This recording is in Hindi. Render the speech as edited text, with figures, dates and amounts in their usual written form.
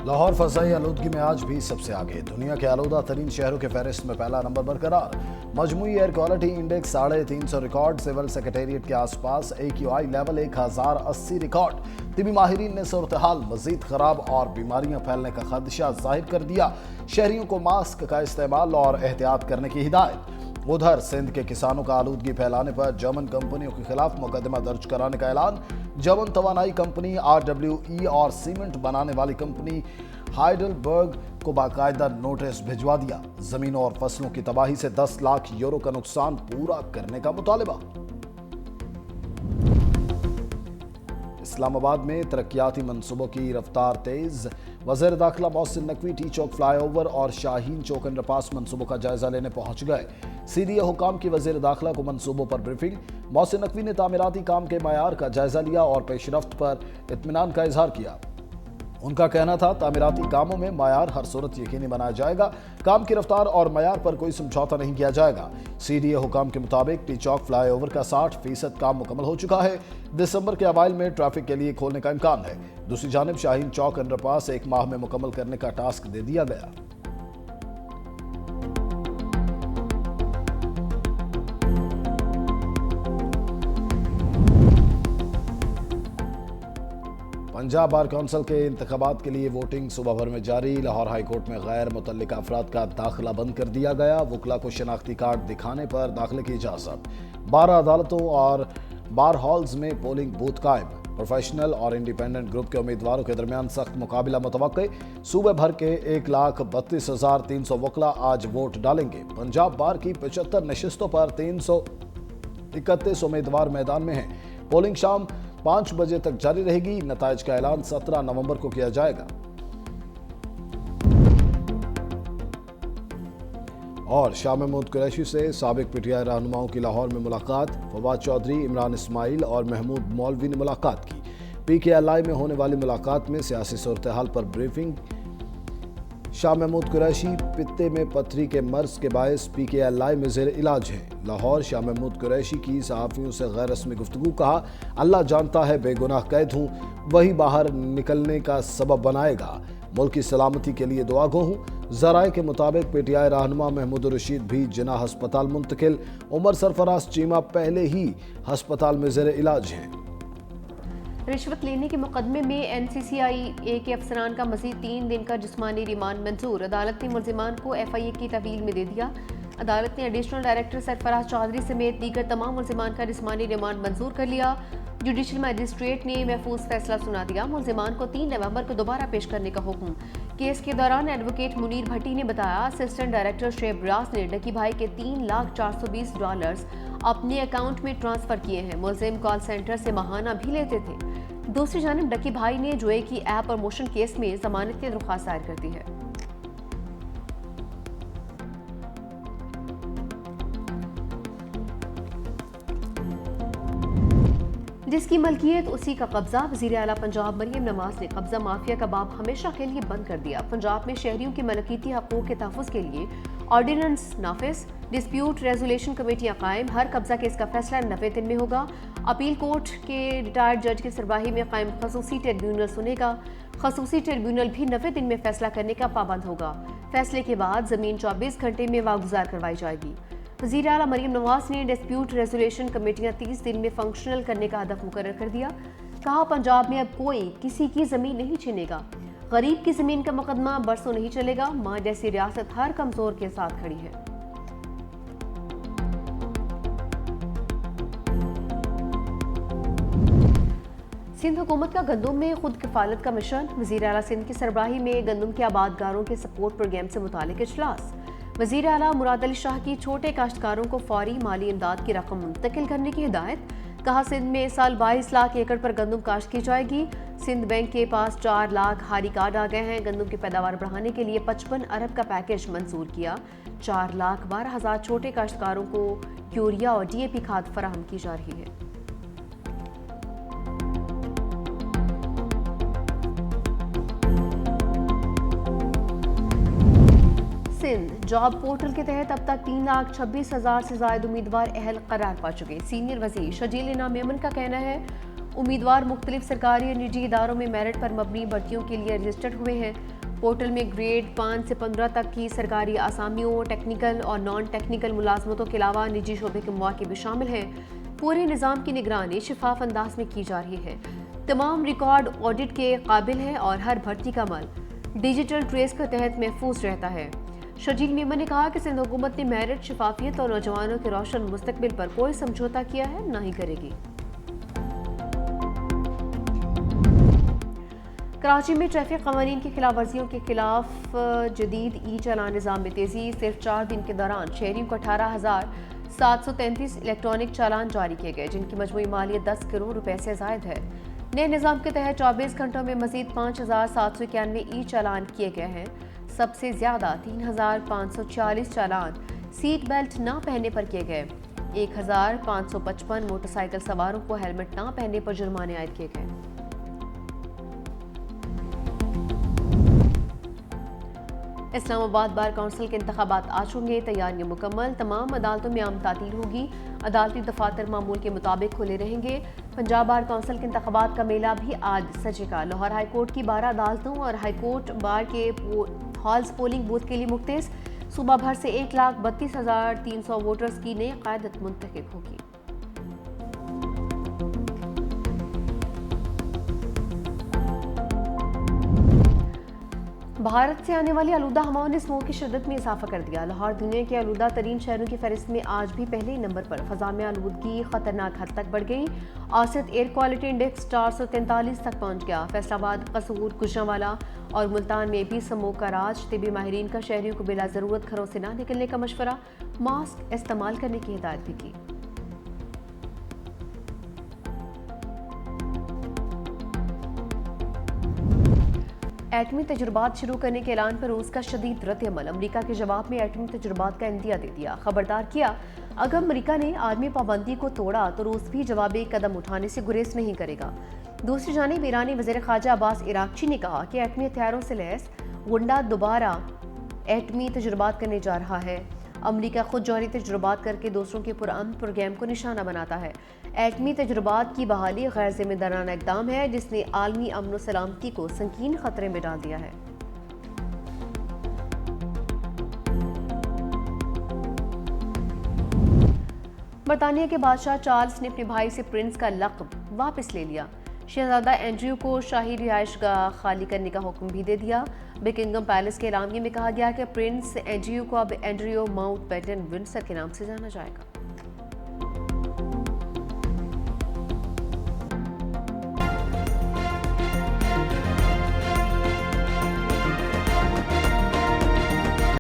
लाहौर फजाई आलूदगी में आज भी सबसे आगे, दुनिया के आलूदा तरीन शहरों के फहरिस्त में पहला नंबर बरकरार। मजमूई air quality index 350 record, civil secretariat के आसपास AQI लेवल 1080 रिकॉर्ड। तिबी माहिरीन ने सूरत हाल मजीद खराब और बीमारियां फैलने का खदशा जाहिर कर दिया। शहरियों को मास्क का इस्तेमाल और एहतियात करने की हिदायत। उधर सिंध के किसानों का आलूदगी फैलाने पर जर्मन कंपनियों के खिलाफ मुकदमा दर्ज कराने का ऐलान। जर्मन तवानाई कंपनी RWE और सीमेंट बनाने वाली कंपनी हाइडलबर्ग को बाकायदा नोटिस भिजवा दिया। जमीनों और फसलों की तबाही से 10 लाख यूरो का नुकसान पूरा करने का मुतालिबा। इस्लामाबाद में तरक्याती मंसूबों की रफ्तार तेज। वज़ीर दाखिला मोहसिन नकवी टी चौक फ्लाईओवर और शाहीन चौक अंडरपास मंसूबों का जायजा लेने पहुंच गए। CDA हुकाम की वज़ीर दाखिला को मंसूबों पर ब्रीफिंग। मोहसिन नकवी ने तामीराती काम के मयार का जायजा लिया और पेशरफ्त पर इत्मीनान का इजहार किया। उनका कहना था, तामीराती कामों में मयार हर सूरत यकीनी बनाया जाएगा। काम की रफ्तार और मयार पर कोई समझौता नहीं किया जाएगा। CDA हुकाम के मुताबिक टी चौक फ्लाईओवर का 60% काम मुकम्मल हो चुका है। दिसंबर के अवाइल में ट्रैफिक के लिए खोलने का इम्कान है। दूसरी जानिब शाहीन चौक अंडरपास 1 माह में मुकम्मल करने का टास्क दे दिया गया। पंजाब बार कौंसिल के इंतखाबात के लिए वोटिंग सुबह भर में जारी। लाहौर हाई कोर्ट में गैर मुतल्लिका अफराद का दाखिला बंद कर दिया गया। वुकला को शनाख्ती कार्ड दिखाने पर दाखिले की इजाज़त। 12 अदालतों और बार हॉल्स में पोलिंग बूथ कायम। प्रोफेशनल और इंडिपेंडेंट ग्रुप के उम्मीदवारों के दरमियान सख्त मुकाबला मुतवक्के। सूबे भर के 1,32,300 वुकला आज वोट डालेंगे। पंजाब बार की 75 नशिस्तों पर 331 उम्मीदवार मैदान में हैं। पोलिंग शाम 5 बजे तक जारी रहेगी। नताइज का ऐलान 17 नवंबर को किया जाएगा। और शाह महमूद कुरैशी से साबिक PTI रहनुमाओं की लाहौर में मुलाकात। फवाद चौधरी, इमरान इस्माइल और महमूद मौलवी ने मुलाकात की। PKLI में होने वाली मुलाकात में सियासी सूरत हाल पर ब्रीफिंग। शाह महमूद कुरैशी पित्ते में पथरी के मर्ज के बायस PKLI में ज़ेर इलाज हैं। लाहौर शाह महमूद कुरैशी की सहाफ़ियों से गैर रस्मी गुफ्तगू। कहा, अल्लाह जानता है बेगुनाह कैद हूँ, वही बाहर निकलने का सबब बनाएगा। मुल्क की सलामती के लिए दुआ गो हूँ। ज़राए के मुताबिक PTI रहनुमा महमूद रशीद भी जिना हस्पताल मुंतकिल। उमर सरफराज चीमा पहले ही हस्पताल में ज़ेर इलाज हैं। रिश्वत लेने के मुकदमे में NCCI के अफसरान का मजीद 3 दिन का जिस्मानी रिमांड मंजूर। अदालत ने मुल्जिमान को FIA की तवील में दे दिया। अदालत ने एडिशनल डायरेक्टर सरफराज चौधरी समेत दीगर तमाम मुल्जिमान का जिस्मानी रिमांड मंजूर कर लिया। जुडिशल मजिस्ट्रेट ने महफूज फैसला सुना दिया। मुल्जिमान को 3 नवंबर को दोबारा पेश करने का हुक्म। केस के दौरान एडवोकेट मुनीर भट्टी ने बताया, असिस्टेंट डायरेक्टर शेब रास ने डकी भाई के $3,420 अपने अकाउंट में ट्रांसफर किए हैं। मुल्जिम कॉल सेंटर से माहाना भी लेते थे। दूसरी जानिब डकी भाई ने जुए की ऐप और मोशन केस में जमानत की दरख्वास्त दायर कर दी है। जिसकी मलकियत उसी का कब्जा। वज़ीर आला पंजाब मरियम नवाज ने कब्जा माफिया का बाब हमेशा के लिए बंद कर दिया। पंजाब में शहरियों की मलकियती हकूक़ के तहफ़्फ़ुज़ के लिए ऑर्डिनेंस नाफिज, डिस्प्यूट रेजोल्यूशन कमेटियाँ कायम। हर कब्जा केस का फैसला 90 दिन में होगा। अपील कोर्ट के रिटायर्ड जज की सरबराही में कायम खसूसी ट्रिब्यूनल सुनेगा। खसूसी ट्रिब्यूनल भी 90 दिन में फैसला करने का पाबंद होगा। फैसले के बाद ज़मीन 24 घंटे में वागुजार करवाई जाएगी। वज़ीर आला मरियम नवाज ने डिस्प्यूट रेजोल्यूशन कमेटियाँ 30 दिन में फंक्शनल करने का हदफ मुकर्रर कर दिया। कहा, पंजाब में अब कोई किसी की ज़मीन नहीं छीनेगा। गरीब की ज़मीन का मुकदमा बरसों नहीं चलेगा। मां जैसी रियासत हर कमज़ोर के साथ खड़ी है। सिंध हुकूमत का गंदम में खुद किफालत का मिशन। वज़ीर आला सिंध की सरबराही में गंदम के आबादगारों के सपोर्ट प्रोग्राम से मुतालिक इजलास। वज़ीर आला मुराद अली शाह की छोटे काश्तकारों को फौरी माली इमदाद की रकम मुंतकिल करने की हिदायत। कहा, सिंध में इस साल 22 लाख एकड़ पर गंदम काश्त की जाएगी। सिंध बैंक के पास 4 लाख हारी कार्ड आ गए हैं। गंदम की पैदावार बढ़ाने के लिए 55 अरब का पैकेज मंजूर किया। 4,12,000 छोटे काश्तकारों को यूरिया और DAP खाद फराहम की जा रही है। सिंध जॉब पोर्टल के तहत अब तक 3,26,000 से ज्यादा उम्मीदवार अहल करार पा चुके। सीनियर वजीर शजील इनाम मेमन का कहना है, उम्मीदवार मुख्तलिफ सरकारी और निजी इदारों में मेरिट पर मबनी भर्तियों के लिए रजिस्टर्ड हुए हैं। पोर्टल में ग्रेड 5 से 15 तक की सरकारी आसामियों, टेक्निकल और नॉन टेक्निकल मुलाजमतों के अलावा निजी शोबे के मौके भी शामिल हैं। पूरे निज़ाम की निगरानी शफाफ अंदाज में की जा रही है। तमाम रिकॉर्ड ऑडिट के काबिल है और हर भर्ती का अमल डिजिटल ट्रेस के तहत महफूज रहता है। शजील मीमन ने कहा कि सिंध हुकूमत ने मेरिट, शफाफियत और नौजवानों के रोशन मुस्तकबिल पर कोई समझौता किया है, न ही करेगी। कराची में ट्रैफिक कवानीन की खिलाफ वर्जियों के खिलाफ जदीद ई चालान निज़ाम में तेज़ी। सिर्फ 4 दिन के दौरान शहरियों को 18,733 इलेक्ट्रॉनिक चालान जारी किए गए, जिनकी मजमूई मालियत 10 करोड़ रुपए से ज़ायद है। नए निज़ाम के तहत 24 घंटों में मजीद 5,791 ई चालान किए गए हैं। सबसे ज़्यादा 3,540 चालान सीट बेल्ट ना पहनने पर किए गए। 1,555 मोटरसाइकिल सवारों को हेलमेट ना पहनने पर जुर्माने आयद किए गए। इस्लामाबाद बार काउंसिल के इंतखाबात आज होंगे, तैयारियां मुकम्मल। तमाम अदालतों में आम तातील होगी। अदालती दफातर मामूल के मुताबिक खुले रहेंगे। पंजाब बार काउंसिल के इंतखाबात का मेला भी आज सजेगा। लाहौर हाईकोर्ट की 12 अदालतों और हाईकोर्ट बार के हॉल्स पोलिंग बूथ के लिए मुख्तस। सूबा भर से 1,32,300 वोटर्स की नई क़यादत मुंतखब होगी। भारत से आने वाली आलूदा हवाओं ने स्मोक की शिद्दत में इजाफा कर दिया। लाहौर दुनिया के आलूदा तरीन शहरों की फहरिस्त में आज भी पहले नंबर पर। फ़ज़ा में आलूदगी खतरनाक हद तक बढ़ गई। औसत एयर क्वालिटी इंडेक्स 443 तक पहुंच गया। फैसलाबाद, कसूर, गुजरांवाला और मुल्तान में भी स्मोक का राज। तिबी माहिरीन का शहरियों को बिला ज़रूरत घरों से ना निकलने का मशवरा, मास्क इस्तेमाल करने की हिदायत भी की। एटमी तजुर्बात शुरू करने के ऐलान पर रूस का शदीद रद्द-ए-अमल। अमरीका के जवाब में एटमी तजुर्बात का इंदिया दे दिया। खबरदार किया, अगर अमरीका ने आर्मी पाबंदी को तोड़ा तो रूस भी जवाबी कदम उठाने से गुरेज नहीं करेगा। दूसरी जानिब ईरानी वज़ीर ख़ारजा अब्बास इराक़ची ने कहा कि एटमी हथियारों से लैस गुंडा दोबारा एटमी तजुर्बात करने जा रहा है। अमरीका खुद जौहरी तजुर्बात करके दूसरों के पुरअमन प्रोग्राम को निशाना बनाता है। एटमी तजुर्बात की बहाली गैर जिम्मेदाराना इक़दाम है, जिसने आलमी अमन व सलामती को संगीन खतरे में डाल दिया है। बरतानिया के बादशाह चार्ल्स ने अपने भाई से प्रिंस का लक़ब वापस ले लिया। शहजादा एंड्रयू को शाही रिहाइशगाह खाली करने का हुक्म भी दे दिया। बकिंगम पैलेस के एलामिया में कहा गया कि प्रिंस एंड्रयू को अब एंड्रयू माउंटबेटन विंडसर के नाम से जाना जाएगा।